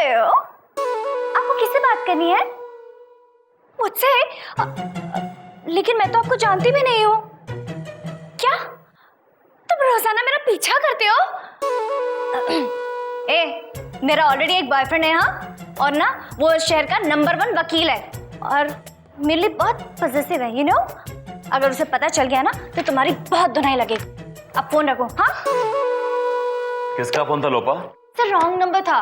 हो? आपको किससे बात करनी है? मुझसे? लेकिन मैं तो आपको जानती भी नहीं हूँ। क्या तुम रोजाना मेरा पीछा करते हो? मेरा ऑलरेडी एक बॉयफ्रेंड है हाँ, और ना वो इस शहर का नंबर 1 वकील है और मेरे लिए बहुत पॉसेसिव है, यू नो। अगर उसे पता चल गया ना तो तुम्हारी बहुत धुनाई लगेगी। अब फोन रखो। हाँ, किसका फोन था लोपा? सर रॉन्ग नंबर था।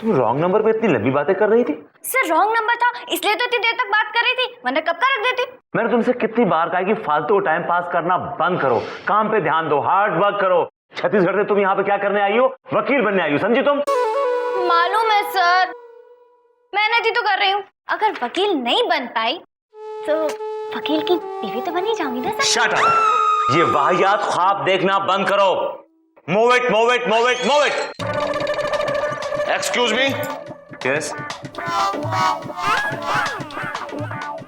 तुम रॉन्ग नंबर पे इतनी लंबी बातें कर रही थी? सर रॉन्ग नंबर था इसलिए तो इतनी देर तक बात कर रही थी, वरना कब का रख देती। मैंने तुमसे कितनी बार कहा कि फालतू टाइम पास करना बंद करो, काम पे ध्यान दो, हार्ड वर्क करो। छत्तीसगढ़ से तुम यहाँ पे क्या करने आई हो? वकील बनने आई हो, समझी तुम? मालूम है सर, मेहनत ही तो कर रही हूँ। अगर वकील नहीं बन पाई तो वकील की बीवी तो बन ही जाऊंगी ना सर। Shut up! ये वाहियात ख्वाब देखना बंद करो। Move it, move it, move it, move it. Excuse me. Yes.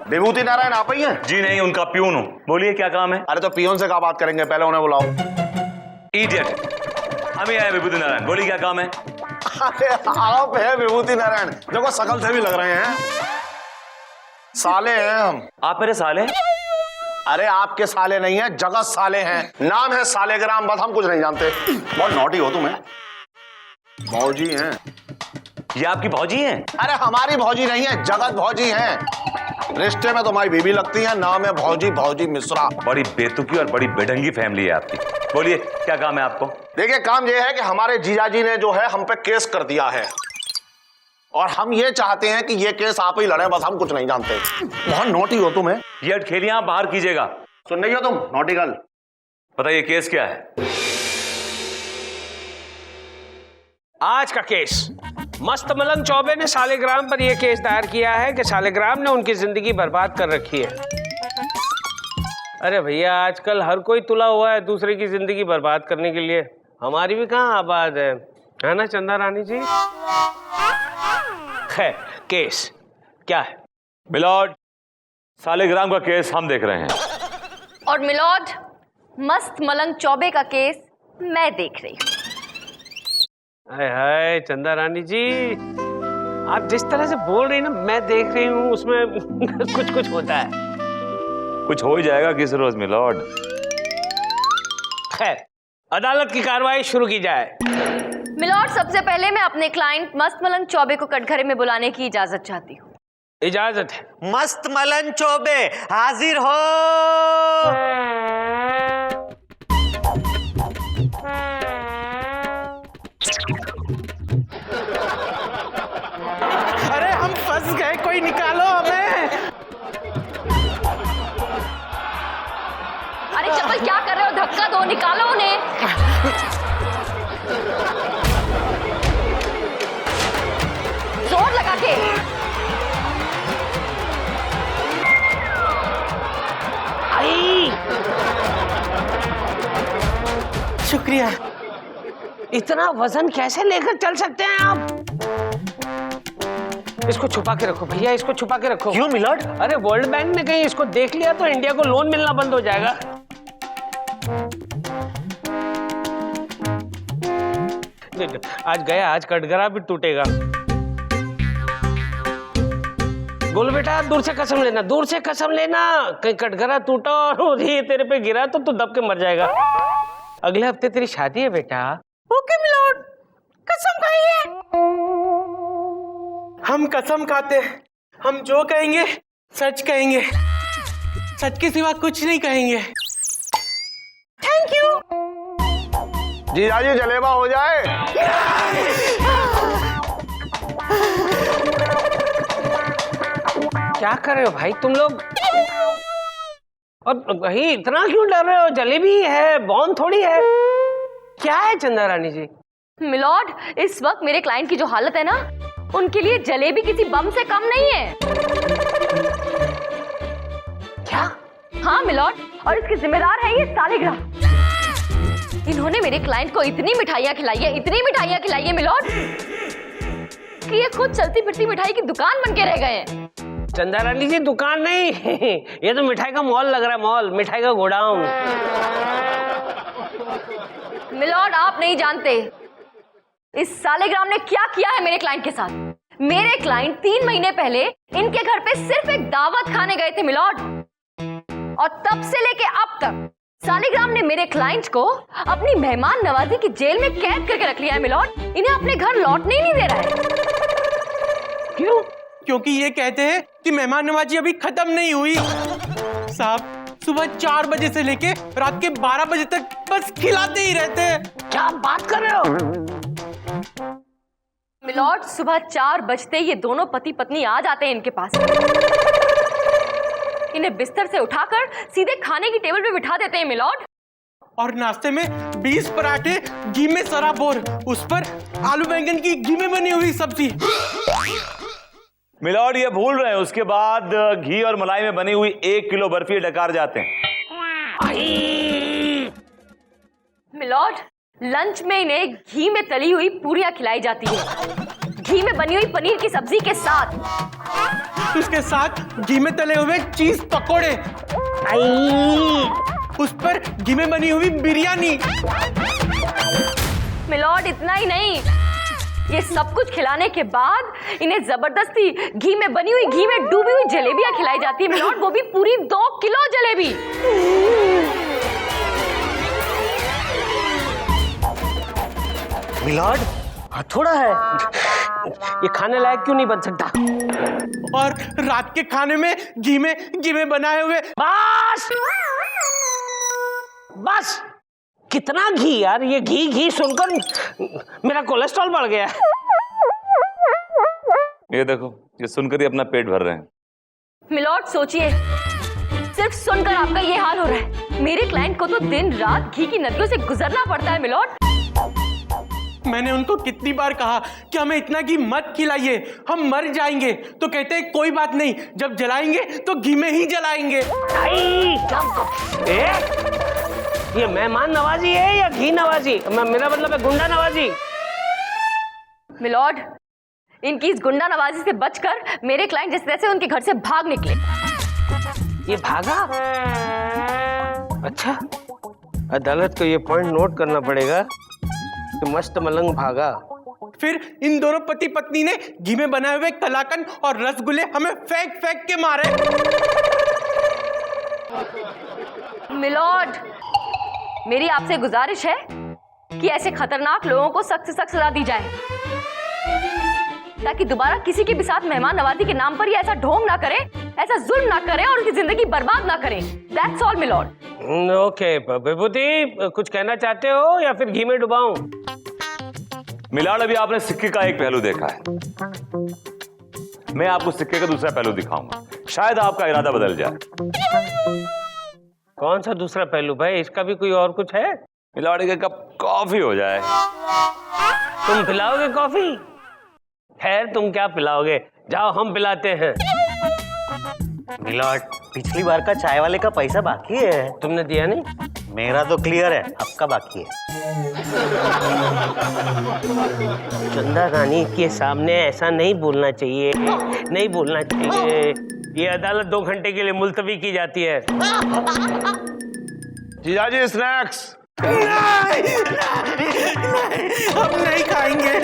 Vibhuti Narayan आप ही हैं? जी नहीं, उनका प्यून हूं। बोलिए क्या काम है? अरे तो पियोन से क्या बात करेंगे, पहले उन्हें बुलाओ। इडियट! अभी आए विभूति नारायण, बोलिए क्या काम है? अरे आप है विभूति नारायण, देखो शकल से भी लग रहे हैं। साले हैं हम। आप मेरे साले? अरे आपके साले नहीं है, जगत साले हैं। नाम है सालेग्राम, बस हम कुछ नहीं जानते। बहुत नॉटी हो तुम्हें। भौजी हैं। ये आपकी भौजी हैं? अरे हमारी भौजी नहीं है, जगत भौजी हैं। रिश्ते में तुम्हारी बीवी लगती है, नाम है भौजी, भौजी मिश्रा। बड़ी बेतुकी और बड़ी बेढंगी फैमिली है आपकी। बोलिए क्या काम है आपको? देखिए काम यह है कि हमारे जीजाजी ने जो है हम पे केस कर दिया है और हम ये चाहते हैं कि ये केस आप ही लड़े, बस हम कुछ नहीं जानते। बहुत नोटी हो तुम्हें। ये खेलियां आप बाहर कीजिएगा। सुन रही हो तुम नोटी गर्ल? बताइए केस क्या है? आज का केस, मस्त मलंग चौबे ने सालेग्राम पर यह केस दायर किया है कि सालेग्राम ने उनकी जिंदगी बर्बाद कर रखी है। अरे भैया आजकल हर कोई तुला हुआ है दूसरे की जिंदगी बर्बाद करने के लिए। हमारी भी कहाँ आबाद है ना चंदा रानी जी? है केस क्या है? मिलॉर्ड, सालेग्राम का केस हम देख रहे हैं। और मिलॉर्ड, मस्त मलंग चौबे का केस मैं देख रही हूँ। हाय हाय चंदा रानी जी, आप जिस तरह से बोल रही हैं ना, मैं देख रही हूँ उसमें कुछ कुछ होता है। कुछ हो ही जाएगा किस रोज मिलॉर्ड। खैर, अदालत की कार्रवाई शुरू की जाए। मिलॉर्ड, सबसे पहले मैं अपने क्लाइंट मस्त मलंग चौबे को कटघरे में बुलाने की इजाजत चाहती हूँ। इजाजत है। मस्त मलन चौबे हाजिर हो। अरे हम फंस गए, कोई निकालो हमें। अरे चप्पल क्या कर रहे हो? धक्का दो, निकालो उन्हें। जोर लगा के। आई शुक्रिया। इतना वजन कैसे लेकर चल सकते हैं आप? इसको छुपा के रखो भैया, इसको छुपा के रखो। क्यों मिलॉर्ड? अरे वर्ल्ड बैंक ने कहीं इसको देख लिया तो इंडिया को लोन मिलना बंद हो जाएगा। आज गया, आज कटघरा भी टूटेगा। बोलो बेटा, दूर से कसम लेना, दूर से कसम लेना, कहीं कटघरा टूटा और ये तेरे पे गिरा तो तू दब के मर जाएगा। अगले हफ्ते तेरी शादी है बेटा। ओके मिलॉर्ड, कसम खाइए। हम कसम खाते हैं, हम जो कहेंगे सच कहेंगे, सच के सिवा कुछ नहीं कहेंगे। Thank you. जीजाजी जलेबा हो जाए। क्या कर रहे हो भाई तुम लोग? और भाई इतना क्यों डर रहे हो? जलेबी है, बॉम्ब थोड़ी है। क्या है चंदा रानी जी? मिलॉर्ड, इस वक्त मेरे क्लाइंट की जो हालत है ना, उनके लिए जलेबी किसी बम से कम नहीं है। क्या? हाँ मिलॉर्ड, और इसके जिम्मेदार है ये सालेग्राम। इन्होंने मेरे क्लाइंट को इतनी मिठाइयाँ खिलाई है, इतनी मिठाइयाँ खिलाई है मिलॉर्ड, कि ये खुद चलती फिरती मिठाई की दुकान बन के रह गए हैं। चंदा रानी जी दुकान नहीं ये तो मिठाई का मॉल लग रहा है, मॉल, मिठाई का गोडाउन। मिलॉर्ड, आप नहीं जानते, इस सालेग्राम ने क्या किया है मेरे क्लाइंट के साथ। मेरे क्लाइंट 3 महीने पहले इनके घर पे सिर्फ एक दावत खाने गए थे मिलॉर्ड, और तब से लेके अब तक सालिग्राम ने मेरे क्लाइंट को अपनी मेहमान नवाजी की जेल में कैद करके रख लिया है मिलॉर्ड। इन्हें अपने घर लौटने ही नहीं दे रहा है। क्यों? क्योंकि ये कहते हैं कि मेहमान नवाजी अभी खत्म नहीं हुई। साहब सुबह 4 बजे से लेके रात के 12 बजे तक बस खिलाते ही रहते हैं। क्या बात कर रहे हो? मिलॉर्ड, सुबह 4 बजते ये दोनों पति पत्नी आ जाते हैं इनके पास। इन्हें बिस्तर से उठाकर सीधे खाने की टेबल पे बिठा देते हैं मिलॉर्ड। और नाश्ते में 20 पराठे घी में सराबोर, उस पर आलू बैंगन की घी में बनी हुई सब्जी। मिलॉर्ड ये भूल रहे हैं, उसके बाद घी और मलाई में बनी हुई 1 किलो बर्फी डकार जाते हैं। मिलॉर्ड, लंच में इन्हें घी में तली हुई पूरियां खिलाई जाती है, घी में बनी हुई पनीर की सब्जी के साथ। उसके साथ घी में तले हुए चीज पकोड़े, उस पर घी में बनी हुई बिरयानी। मिलॉर्ड, इतना ही नहीं, ये सब कुछ खिलाने के बाद इन्हें जबरदस्ती घी में बनी हुई, घी में डूबी हुई जलेबियां खिलाई जाती है मिलॉर्ड, वो भी पूरी 2 किलो जलेबी। मिलॉर्ड हथौड़ा है, ये खाने लायक क्यों नहीं बन सकता? और रात के खाने में घी में बनाए हुए। बस बस, कितना घी यार, ये घी घी सुनकर मेरा कोलेस्ट्रॉल बढ़ गया। ये देखो, ये सुनकर ही अपना पेट भर रहे हैं। मिलॉर्ड सोचिए, सिर्फ सुनकर आपका ये हाल हो रहा है। मेरे क्लाइंट को तो दिन रात घी की नदियों से गुजरना पड़ता है मिलॉर्ड। मैंने उनको कितनी बार कहा कि हमें इतना घी मत खिलाइए, हम मर जाएंगे, तो कहते हैं कोई बात नहीं, जब जलाएंगे तो घी में ही जलाएंगे। ये मेहमान नवाजी है या घी नवाजी? मेरा मतलब है गुंडा नवाजी। मिलॉर्ड, इनकी इस गुंडा नवाजी से बचकर मेरे क्लाइंट जिस तरह से उनके घर से भाग निकले। ये भागा? अच्छा, अदालत को ये पॉइंट नोट करना पड़ेगा कि मस्त मलंग भागा। फिर इन दोनों पति पत्नी ने घी में बनाए हुए कलाकंद और रसगुल्ले हमें फेंक फेंक के मारे। मिलॉर्ड, मेरी आपसे गुजारिश है कि ऐसे खतरनाक लोगों को सख्त से सख्त सजा दी जाए, ताकि दोबारा किसी के भी साथ मेहमान नवाजी के नाम पर ही ऐसा ढोंग ना करे, ऐसा जुल्म ना करे और उसकी जिंदगी बर्बाद ना करे। That's all, milord. ओके विभूति, कुछ कहना चाहते हो या फिर घी में डुबाऊं? मिलॉर्ड, अभी आपने सिक्के का एक पहलू देखा है, मैं आपको सिक्के का दूसरा पहलू दिखाऊंगा, शायद आपका इरादा बदल जाए। कौन सा दूसरा पहलू भाई? इसका भी कोई और कुछ है? मिलॉर्ड, एक कप कॉफी हो जाए। तुम पिलाओगे कॉफी? खैर, तुम क्या पिलाओगे, जाओ हम पिलाते हैं। मिलॉर्ड पिछली बार का चाय वाले का पैसा बाकी है। तुमने दिया नहीं? मेरा तो क्लियर है, आपका बाकी है। चंदा रानी के सामने ऐसा नहीं बोलना चाहिए, नहीं बोलना चाहिए। ये अदालत 2 घंटे के लिए मुलतवी की जाती है। जीजाजी स्नैक्स। हम नहीं खाएंगे।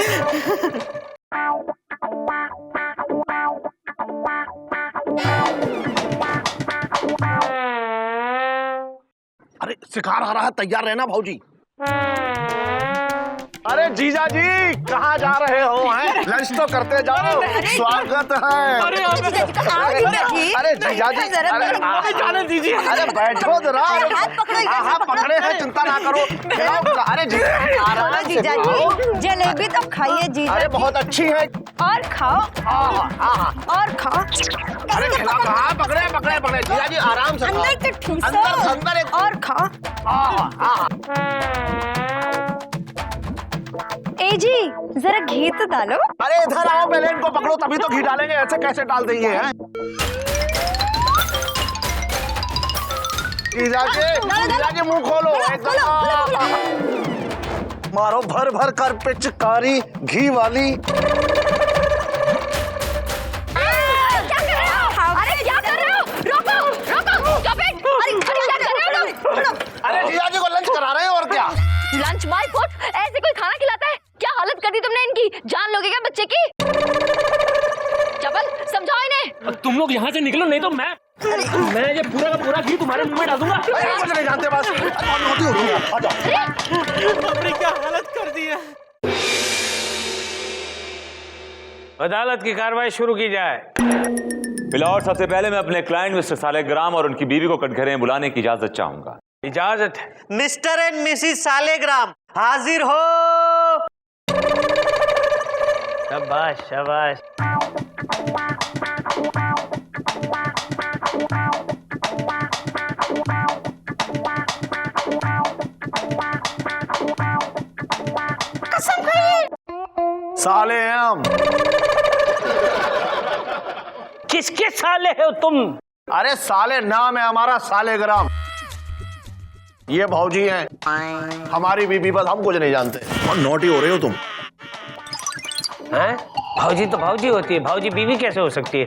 अरे शिकार आ रहा है, तैयार रहना भाऊजी। अरे जीजाजी कहाँ जा रहे हो? हैं लंच तो करते जाओ, स्वागत है। अरे जीजाजी, जाने दीजिए। अरे बैठो जरा। हाँ पकड़े हैं, चिंता ना करो। अरे जीजाजी जलेबी तो खाइए जीजा। अरे बहुत अच्छी है। और खाओ और खाओ। अरे खिला कहाँ? पकड़े पकड़े पकड़े जीजाजी, आराम से खाओ। अंदर तो ठूसो। अंदर एक और खाओ। ए जी जरा घी तो डालो। अरे इधर आओ, पहले इनको पकड़ो तभी तो घी डालेंगे, ऐसे कैसे डाल देंगे? हैं जीजाजी मुंह खोलो। मारो भर भर कर पिचकारी घी वाली। अरे जीजाजी को लंच करा रहे हैं और क्या? लंच माय फुट, ऐसे कोई खाना खिलाता है? क्या हालत कर दी तुमने इनकी, जान लोगे क्या बच्चे की? चपल समझाओ इन्हें। तुम लोग यहाँ से निकलो, नहीं तो मैं ये पूरा का पूरा घी तुम्हारे मुंह में डाल दूंगा। कुछ नहीं जानते बस, बहुत नोटी हो रही है। आ जाओ। अपनी क्या हालत कर दी है। अदालत की कार्रवाई शुरू की जाए। मिलॉर्ड, सबसे पहले मैं अपने क्लाइंट मिस्टर सालेग्राम और उनकी बीवी को कटघरे में बुलाने की इजाजत चाहूंगा। इजाजत है। मिस्टर एंड मिसिस सालेग्राम हाजिर हो। शाबाश शाबाश। साले हैं हम। किसके साले हो तुम? अरे साले नाम है हमारा सालेग्राम। ये भौजी हैं हमारी बीबी, बस हम कुछ नहीं जानते। बहुत नोटी हो रहे हो तुम। हैं? भौजी तो भौजी होती है, भौजी बीवी कैसे हो सकती है?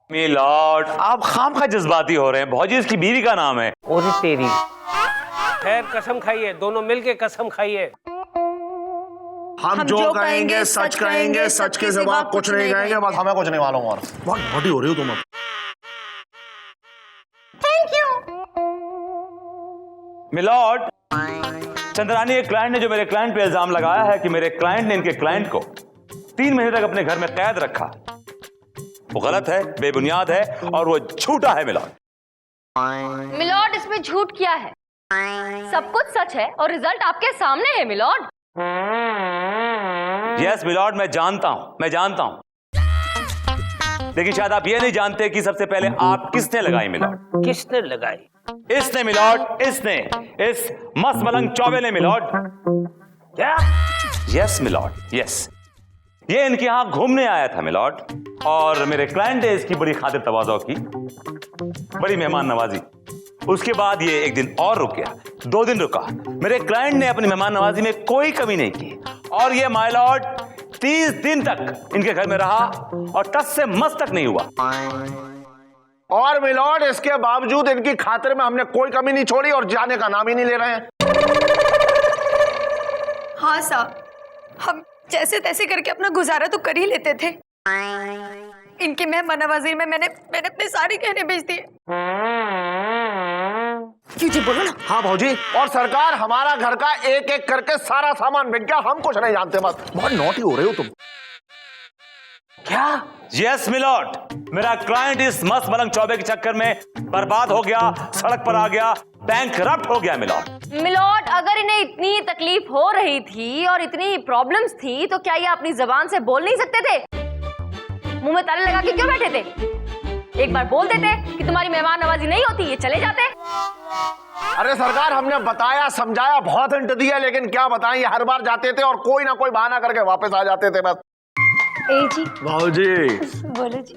मिलॉर्ड, आप खामखा जज्बाती हो रहे हैं। भौजी इसकी बीवी का नाम है। और तेरी खैर, कसम खाइए, दोनों मिलके कसम खाइए। हम जो कहेंगे सच कहेंगे, सच के सिवा कुछ नहीं कहेंगे, बस हमें कुछ नहीं मालूम। और बहुत नोटी हो रही हो तुम अब। मिलॉर्ड, चंद्रानी एक क्लाइंट ने जो मेरे क्लाइंट पे इल्जाम लगाया है कि मेरे क्लाइंट ने इनके क्लाइंट को 3 महीने तक अपने घर में कैद रखा, वो गलत है, बेबुनियाद है और वो झूठा है। मिलॉर्ड, मिलॉर्ड, इसमें झूठ क्या है? सब कुछ सच है और रिजल्ट आपके सामने है मिलॉर्ड। यस मिलॉर्ड, मैं जानता हूं, लेकिन शायद आप ये नहीं जानते कि सबसे पहले आप किसने लगाई। मिलॉर्ड, किसने लगाई? इसने मिलॉर्ड, इसने, इस मस्त मलंग चौबे ने। मिलॉर्ड, क्या? Yes milord, yes. ये इनके यहां घूमने आया था मिलॉर्ड, और मेरे क्लाइंट ने इसकी बड़ी खातिर तवाज़ो की, बड़ी मेहमान नवाजी। उसके बाद ये एक दिन और रुक गया, 2 दिन रुका। मेरे क्लाइंट ने अपनी मेहमान नवाजी में कोई कमी नहीं की, और ये माय लॉर्ड 30 दिन तक इनके घर में रहा और टस से मस तक नहीं हुआ। और मिलॉर्ड, इसके बावजूद इनकी खातिर में हमने कोई कमी नहीं छोड़ी और जाने का नाम ही नहीं ले रहे हैं। हाँ साहब, हम जैसे तैसे करके अपना गुजारा तो कर ही लेते थे। इनकी मेहमान नवाजी में मैंने अपने सारे गहने बेच दिए। जी बोलो ना। हाँ भौजी, और सरकार हमारा घर का एक एक करके सारा सामान बिक गया, हम कुछ नहीं जानते। बस बहुत नोटी हो रहे हो तुम। क्या? यस मिलॉर्ड, मेरा क्लाइंट इस मस्त मलंग चौबे के चक्कर में बर्बाद हो गया, सड़क पर आ गया, बैंकरप्ट हो गया। मिलॉर्ड, अगर इन्हें इतनी तकलीफ हो रही थी और इतनी प्रॉब्लम्स थी तो क्या ये अपनी जबान से बोल नहीं सकते थे? मुंह में ताले लगा के क्यों बैठे थे? एक बार बोल देते कि तुम्हारी मेहमान नवाजी नहीं होती, ये चले जाते। अरे सरकार, हमने बताया समझाया, बहुत हिंट दिया, लेकिन क्या बताएं, ये हर बार जाते थे और कोई ना कोई बहाना करके वापस आ जाते थे। बस ए जी, भाऊजी बोलो जी।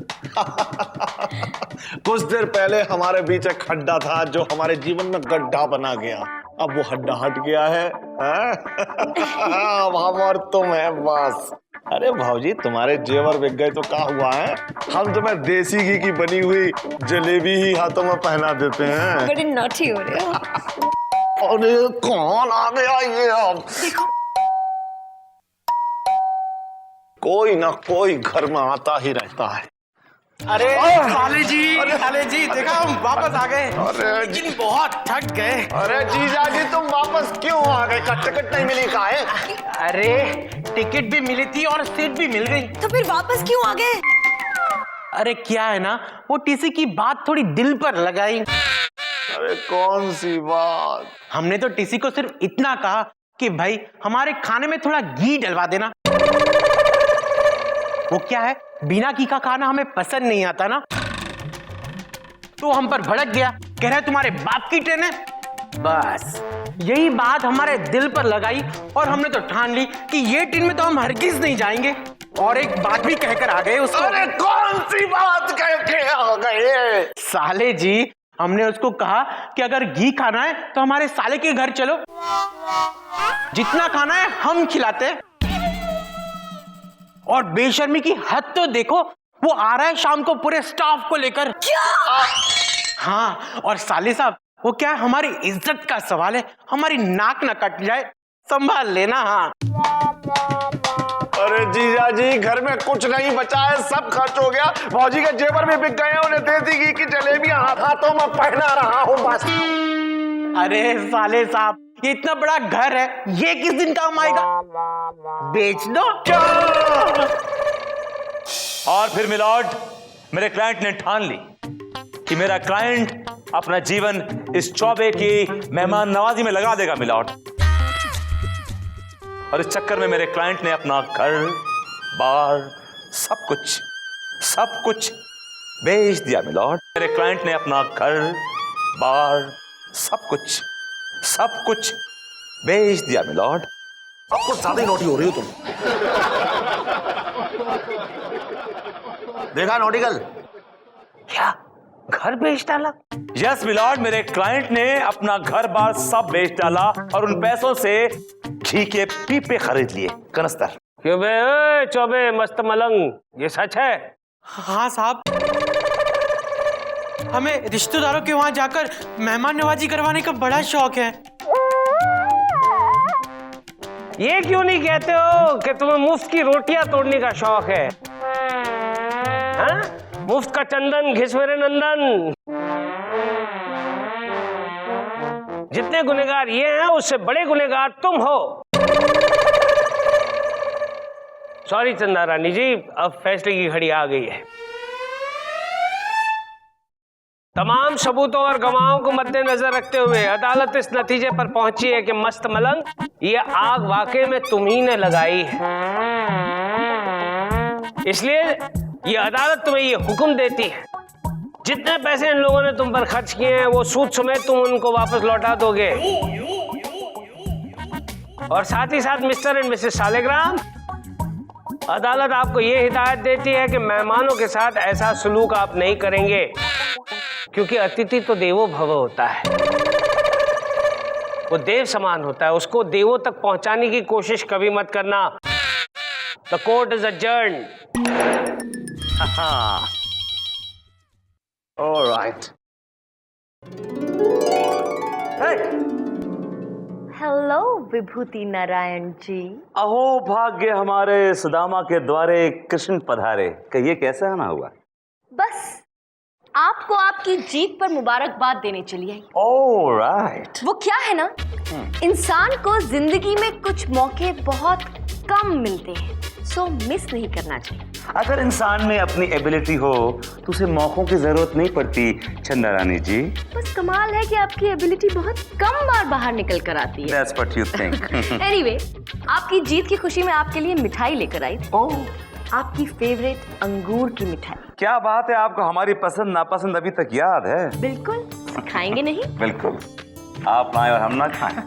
कुछ देर पहले हमारे बीच एक खड्डा था जो हमारे जीवन में गड्ढा बना गया। अब वो खड्डा हट गया है, अब हम और तुम है बस। अरे भाऊजी, तुम्हारे जेवर बिक गए तो क्या हुआ है? हम तुम्हें देसी घी की बनी हुई जलेबी ही हाथों में पहना देते हैं। बड़ी नॉटी हो रहे हो। अरे कौन आ गया ये? अब कोई ना कोई घर में आता ही रहता है। अरे साले जी देखा, हम वापस आ गए। लेकिन बहुत थक गए। अरे जीजा जी, तुम वापस क्यों आ गए? टिकट नहीं मिली का है? अरे टिकट भी मिली थी और सीट भी मिल गई। तो फिर वापस क्यों आ गए? अरे क्या है ना, वो टीसी की बात थोड़ी दिल पर लगाई। अरे कौन सी बात? हमने तो टीसी को सिर्फ इतना कहा कि भाई हमारे खाने में थोड़ा घी डलवा देना। वो क्या है, बिना घी का खाना हमें पसंद नहीं आता ना। तो हम पर भड़क गया, कह रहा है तुम्हारे बाप की ट्रेन है। बस यही बात हमारे दिल पर लगाई और हमने तो ठान ली कि ये ट्रेन में तो हम हरगिज नहीं जाएंगे। और एक बात भी कहकर आ गए उसको। अरे कौन सी बात कह के आ गए? साले जी, हमने उसको कहा कि अगर घी खाना है तो हमारे साले के घर चलो, जितना खाना है हम खिलाते हैं। और बेशर्मी की हद तो देखो, वो आ रहा है शाम को पूरे स्टाफ को लेकर। हाँ, और साले साहब, वो क्या है, हमारी इज्जत का सवाल है, हमारी नाक ना कट जाए, संभाल लेना। हाँ अरे जीजा जी, घर में कुछ नहीं बचा है, सब खर्च हो गया। भौजी के जेवर भी बिक गए हैं, उन्हें देसी घी की जलेबी हाथों में पहना रहा हूँ बस। अरे साले साहब, ये इतना बड़ा घर है, ये किस दिन काम आएगा? बेच दो। और फिर मिलॉर्ड, मेरे क्लाइंट ने ठान ली कि मेरा क्लाइंट अपना जीवन इस चौबे की मेहमान नवाजी में लगा देगा मिलॉर्ड। और इस चक्कर में मेरे क्लाइंट ने अपना घर बार सब कुछ बेच दिया मिलॉर्ड। मेरे क्लाइंट ने अपना घर बार सब कुछ बेच दिया मिलॉर्ड। अब कुछ ज्यादा ही नोटी हो रही हो तुम। देखा नोटिकल? क्या घर बेच डाला? यस मिलॉर्ड, मेरे क्लाइंट ने अपना घर बार सब बेच डाला और उन पैसों से घी के पीपे खरीद लिए, कनस्तर। क्यों बे ओए चौबे मस्त मलंग, ये सच है? हाँ साहब, हमें रिश्तेदारों के वहां जाकर मेहमान नवाजी करवाने का बड़ा शौक है। ये क्यों नहीं कहते हो कि तुम्हें मुफ्त की रोटियां तोड़ने का शौक है? हाँ? मुफ्त का चंदन घिस मेरे नंदन। जितने गुनहगार ये हैं, उससे बड़े गुनहगार तुम हो। सॉरी चंदा रानी जी, अब फैसले की घड़ी आ गई है। तमाम सबूतों और गवाहों को मद्देनजर रखते हुए अदालत इस नतीजे पर पहुंची है कि मस्त मलंग, ये आग वाकई में तुम्ही ने लगाई है। इसलिए ये अदालत तुम्हें ये हुक्म देती है, जितने पैसे इन लोगों ने तुम पर खर्च किए हैं वो सूद समेत तुम उनको वापस लौटा दोगे। और साथ ही साथ मिस्टर एंड मिसेस सालेग्राम, अदालत आपको ये हिदायत देती है कि मेहमानों के साथ ऐसा सलूक आप नहीं करेंगे, क्योंकि अतिथि तो देवो भव होता है, वो देव समान होता है, उसको देवों तक पहुंचाने की कोशिश कभी मत करना। The court is adjourned. Alright. Hello Vibhuti Narayan ji. अहो भाग्य हमारे सुदामा के द्वारे कृष्ण पधारे, कहिए कैसा आना हुआ? बस आपको आपकी जीत पर मुबारकबाद देने चली आई। ऑलराइट। वो क्या है ना, इंसान को जिंदगी में कुछ मौके बहुत कम मिलते हैं, सो मिस नहीं करना चाहिए। अगर इंसान में अपनी एबिलिटी हो तो उसे मौकों की जरूरत नहीं पड़ती चंदा रानी जी। बस कमाल है कि आपकी एबिलिटी बहुत कम बार बाहर निकल कर आती है। That's what you think. Anyway, आपकी जीत की खुशी में आपके लिए मिठाई लेकर आई। ओह, आपकी फेवरेट अंगूर की मिठाई। क्या बात है, आपको हमारी पसंद नापसंद अभी तक याद है? बिल्कुल, खाएंगे नहीं? बिल्कुल, आप लाएं और हम ना खाएं।